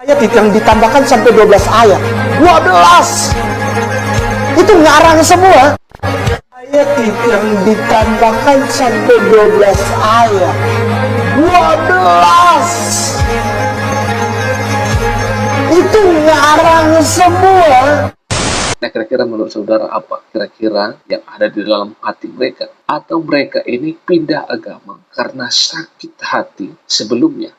Ayat yang ditambahkan sampai 12 ayat. 12. Itu ngarang semua. Ayat yang ditambahkan sampai 12 ayat. 12. Itu ngarang semua. Nah, kira-kira menurut saudara apa kira-kira yang ada di dalam hati mereka? Atau mereka ini pindah agama karena sakit hati sebelumnya?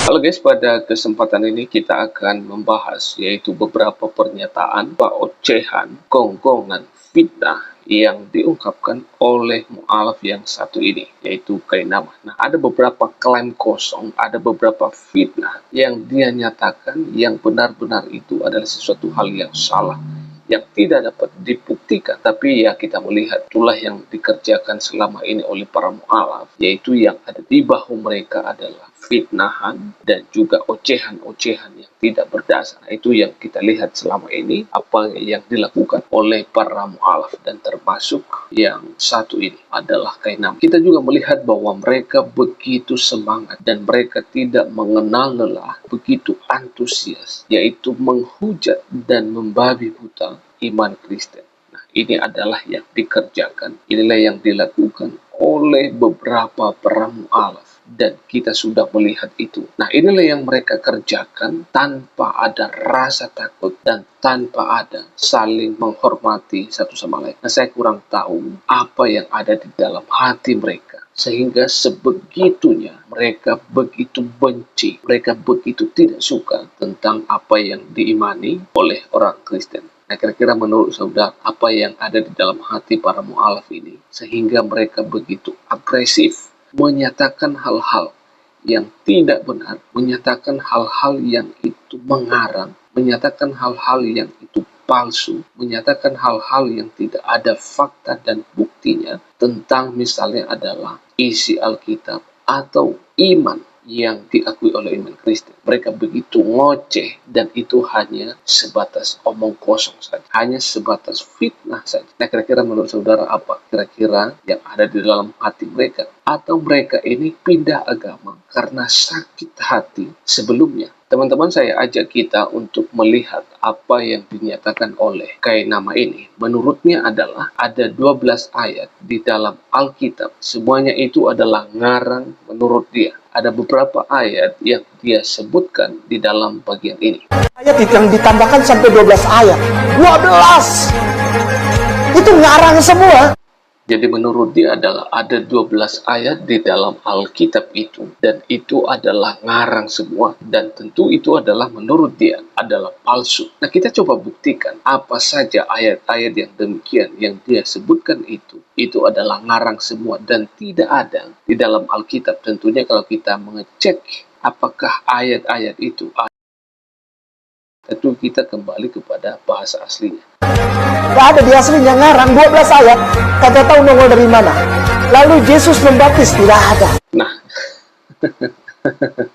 Halo guys, pada kesempatan ini kita akan membahas yaitu beberapa pernyataan, ocehan, gonggongan, fitnah yang diungkapkan oleh mu'alaf yang satu ini, yaitu Kainamah. Nah, ada beberapa klaim kosong, ada beberapa fitnah yang dia nyatakan yang benar-benar itu adalah sesuatu hal yang salah, yang tidak dapat dibuktikan. Tapi ya kita melihat itulah yang dikerjakan selama ini oleh para mu'alaf, yaitu yang ada di bahu mereka adalah fitnahan dan juga ocehan-ocehan yang tidak berdasar. Nah, itu yang kita lihat selama ini, apa yang dilakukan oleh para mu'alaf, dan termasuk yang satu ini adalah Kainamah. Kita juga melihat bahwa mereka begitu semangat dan mereka tidak mengenal lelah, begitu antusias, yaitu menghujat dan membabi buta iman Kristen. Nah, ini adalah yang dikerjakan, inilah yang dilakukan oleh beberapa para mu'alaf. Dan kita sudah melihat itu. Nah, inilah yang mereka kerjakan tanpa ada rasa takut dan tanpa ada saling menghormati satu sama lain. Nah, saya kurang tahu apa yang ada di dalam hati mereka, sehingga sebegitunya mereka begitu benci, mereka begitu tidak suka tentang apa yang diimani oleh orang Kristen. Nah, kira-kira menurut saudara apa yang ada di dalam hati para mu'alaf ini sehingga mereka begitu agresif menyatakan hal-hal yang tidak benar, menyatakan hal-hal yang itu mengarang, menyatakan hal-hal yang itu palsu, menyatakan hal-hal yang tidak ada fakta dan buktinya tentang misalnya adalah isi Alkitab atau iman yang diakui oleh iman Kristen. Mereka begitu ngoceh dan itu hanya sebatas omong kosong saja, hanya sebatas fitnah saja. Nah, kira-kira menurut saudara apa kira-kira yang ada di dalam hati mereka? Atau mereka ini pindah agama karena sakit hati sebelumnya? Teman-teman, saya ajak kita untuk melihat apa yang dinyatakan oleh Kainamah ini. Menurutnya adalah ada 12 ayat di dalam Alkitab. Semuanya itu adalah ngarang menurut dia. Ada beberapa ayat yang dia sebutkan di dalam bagian ini. Ayat yang ditambahkan sampai 12 ayat. 12. Itu ngarang semua. Jadi menurut dia adalah ada 12 ayat di dalam Alkitab itu. Dan itu adalah ngarang semua. Dan tentu itu adalah menurut dia adalah palsu. Nah, kita coba buktikan apa saja ayat-ayat yang demikian yang dia sebutkan itu. Itu adalah ngarang semua dan tidak ada di dalam Alkitab. Tentunya kalau kita mengecek apakah ayat-ayat itu ada, tentu kita kembali kepada bahasa aslinya. Gak ada di aslinya, ngarang 12 ayat. Kagak tahu nongol dari mana. Lalu Yesus membaptis, tidak ada.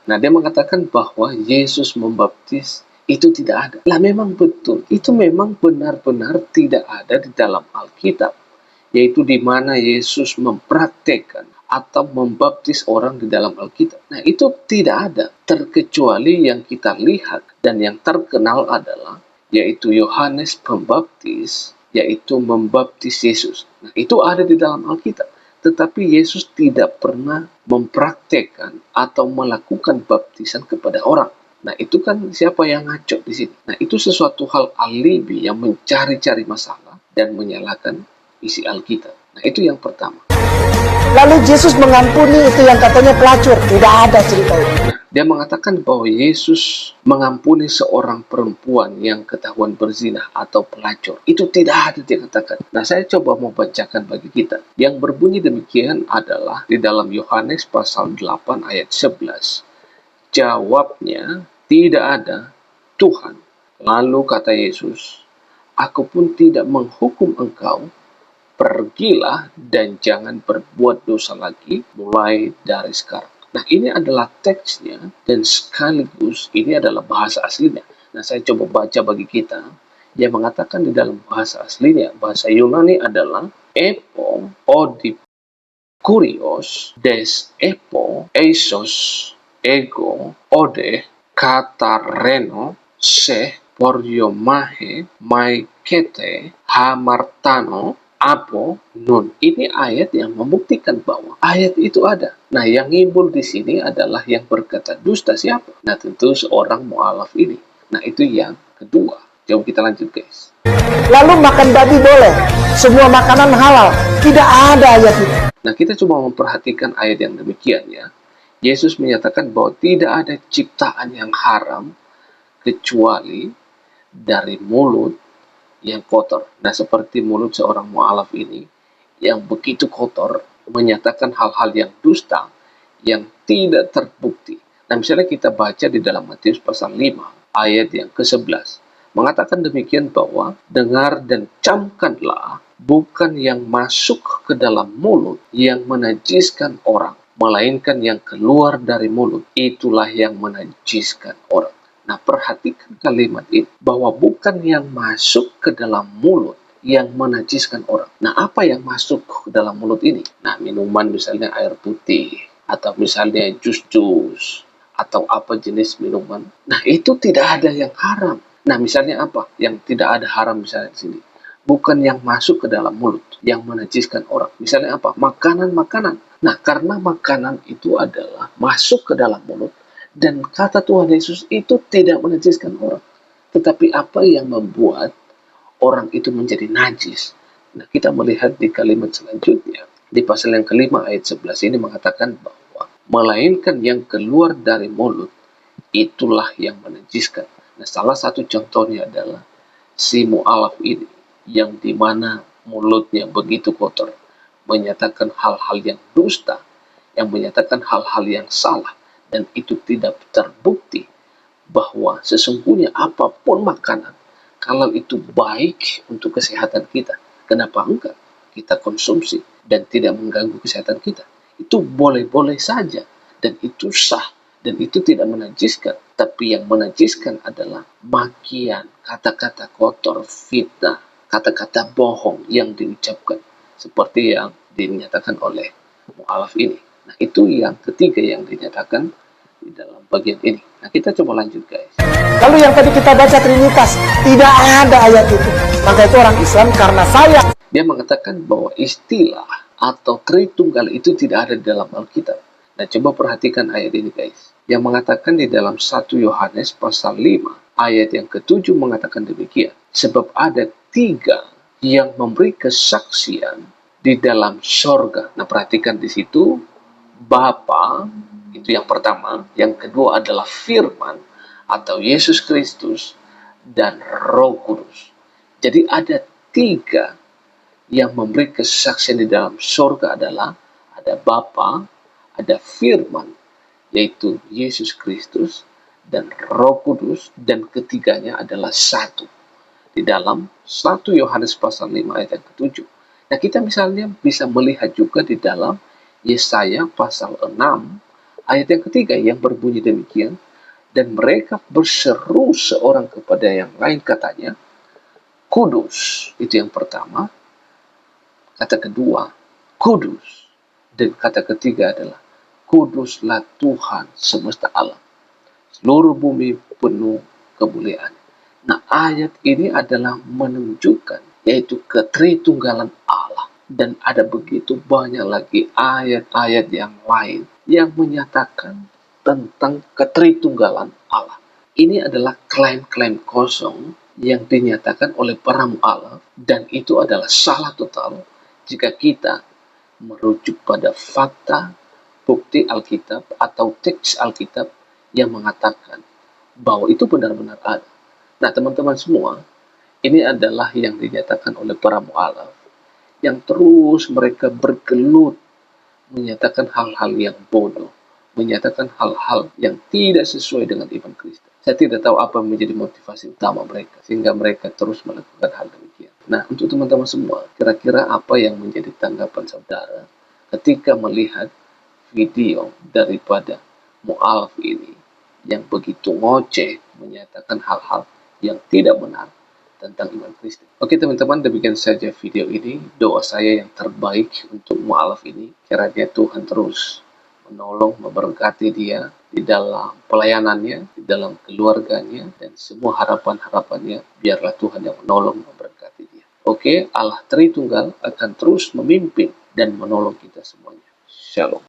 Nah, dia mengatakan bahwa Yesus membaptis itu tidak ada. Lah, memang betul. Itu memang benar-benar tidak ada di dalam Alkitab. Yaitu di mana Yesus mempraktekkan atau membaptis orang di dalam Alkitab. Nah, itu tidak ada. Terkecuali yang kita lihat dan yang terkenal adalah yaitu Yohanes Pembaptis, yaitu membaptis Yesus. Nah, itu ada di dalam Alkitab. Tetapi Yesus tidak pernah mempraktekkan atau melakukan baptisan kepada orang. Nah, itu kan siapa yang ngaco di sini? Nah, itu sesuatu hal alibi yang mencari-cari masalah dan menyalahkan isi Alkitab. Nah, itu yang pertama. Lalu Yesus mengampuni itu yang katanya pelacur. Tidak ada cerita itu. Nah, dia mengatakan bahwa Yesus mengampuni seorang perempuan yang ketahuan berzina atau pelacur. Itu tidak ada, dia katakan. Nah, saya coba mau bacakan bagi kita. Yang berbunyi demikian adalah di dalam Yohanes pasal 8 ayat 11. Jawabnya, tidak ada Tuhan. Lalu kata Yesus, aku pun tidak menghukum engkau. Pergilah dan jangan berbuat dosa lagi mulai dari sekarang. Nah, ini adalah teksnya dan sekaligus ini adalah bahasa aslinya. Nah, saya coba baca bagi kita. Dia mengatakan di dalam bahasa aslinya, bahasa Yunani adalah epo odip kurios des epo eisos ego ode katareno, seh, poriomahe, maikete, hamartano, apo, nun. Ini ayat yang membuktikan bahwa ayat itu ada. Nah, yang ngimbul di sini adalah yang berkata dusta siapa? Nah, tentu seorang mu'alaf ini. Nah, itu yang kedua. Jom kita lanjut, guys. Lalu makan babi boleh, semua makanan halal. Tidak ada ayat itu. Nah, kita coba memperhatikan ayat yang demikian ya. Yesus menyatakan bahwa tidak ada ciptaan yang haram kecuali dari mulut yang kotor. Nah, seperti mulut seorang mu'alaf ini yang begitu kotor, menyatakan hal-hal yang dusta, yang tidak terbukti. Nah, misalnya kita baca di dalam Matius pasal 5, ayat yang ke-11. Mengatakan demikian bahwa, dengar dan camkanlah, bukan yang masuk ke dalam mulut yang menajiskan orang, melainkan yang keluar dari mulut, itulah yang menajiskan orang. Nah, perhatikan kalimat ini, bahwa bukan yang masuk ke dalam mulut yang menajiskan orang. Nah, apa yang masuk ke dalam mulut ini? Nah, minuman misalnya air putih, atau misalnya jus-jus, atau apa jenis minuman. Nah, itu tidak ada yang haram. Nah, misalnya apa yang tidak ada haram misalnya di sini? Bukan yang masuk ke dalam mulut yang menajiskan orang. Misalnya apa? Makanan-makanan. Nah, karena makanan itu adalah masuk ke dalam mulut, dan kata Tuhan Yesus itu tidak menajiskan orang. Tetapi apa yang membuat orang itu menjadi najis? Nah, kita melihat di kalimat selanjutnya. Di pasal yang kelima ayat 11 ini mengatakan bahwa melainkan yang keluar dari mulut, itulah yang menajiskan. Nah, salah satu contohnya adalah si mu'alaf ini, yang dimana mulutnya begitu kotor, menyatakan hal-hal yang dusta, yang menyatakan hal-hal yang salah, dan itu tidak terbukti bahwa sesungguhnya apapun makanan, kalau itu baik untuk kesehatan kita, kenapa enggak kita konsumsi dan tidak mengganggu kesehatan kita? Itu boleh-boleh saja, dan itu sah, dan itu tidak menajiskan. Tapi yang menajiskan adalah makian, kata-kata kotor, fitnah, kata-kata bohong yang diucapkan, seperti yang dinyatakan oleh mu'alaf ini. Nah, itu yang ketiga yang dinyatakan di dalam bagian ini. Nah, kita coba lanjut, guys. Lalu yang tadi kita baca Trinitas, tidak ada ayat itu. Maka itu orang Islam karena saya. Dia mengatakan bahwa istilah atau Tritunggal itu tidak ada di dalam Alkitab. Nah, coba perhatikan ayat ini, guys. Yang mengatakan di dalam 1 Yohanes pasal 5, ayat yang ke-7 mengatakan demikian. Sebab ada 3 yang memberi kesaksian di dalam sorga. Nah, perhatikan di situ, Bapa, itu yang pertama. Yang kedua adalah firman atau Yesus Kristus dan Roh Kudus. Jadi ada 3 yang memberi kesaksian di dalam sorga, adalah ada Bapa, ada firman, yaitu Yesus Kristus, dan Roh Kudus, dan ketiganya adalah satu. Di dalam 1 Yohanes pasal 5 ayat yang ke-7. Nah, kita misalnya bisa melihat juga di dalam Yesaya pasal 6 ayat yang ketiga yang berbunyi demikian, dan mereka berseru seorang kepada yang lain katanya, Kudus, itu yang pertama. Kata kedua, Kudus. Dan kata ketiga adalah, Kuduslah Tuhan semesta alam. Seluruh bumi penuh kemuliaan. Nah, ayat ini adalah menunjukkan yaitu ketritunggalan Allah. Dan ada begitu banyak lagi ayat-ayat yang lain yang menyatakan tentang ketritunggalan Allah. Ini adalah klaim-klaim kosong yang dinyatakan oleh para mu'alaf, dan itu adalah salah total jika kita merujuk pada fakta, bukti Alkitab atau teks Alkitab yang mengatakan bahwa itu benar-benar ada. Nah, teman-teman semua, ini adalah yang dinyatakan oleh para mu'alaf, yang terus mereka bergelut menyatakan hal-hal yang bodoh, menyatakan hal-hal yang tidak sesuai dengan iman Kristen. Saya tidak tahu apa yang menjadi motivasi utama mereka, sehingga mereka terus melakukan hal demikian. Nah, untuk teman-teman semua, kira-kira apa yang menjadi tanggapan saudara ketika melihat video daripada mu'alaf ini yang begitu ngoceh menyatakan hal-hal yang tidak benar tentang iman Kristen. Oke teman-teman, demikian saja video ini. Doa saya yang terbaik untuk mu'alaf ini, kiranya Tuhan terus menolong, memberkati dia di di dalam pelayanannya, di dalam keluarganya, dan semua harapan-harapannya, biarlah Tuhan yang menolong memberkati dia. Oke, Allah Tritunggal akan terus memimpin dan menolong kita semuanya. Shalom.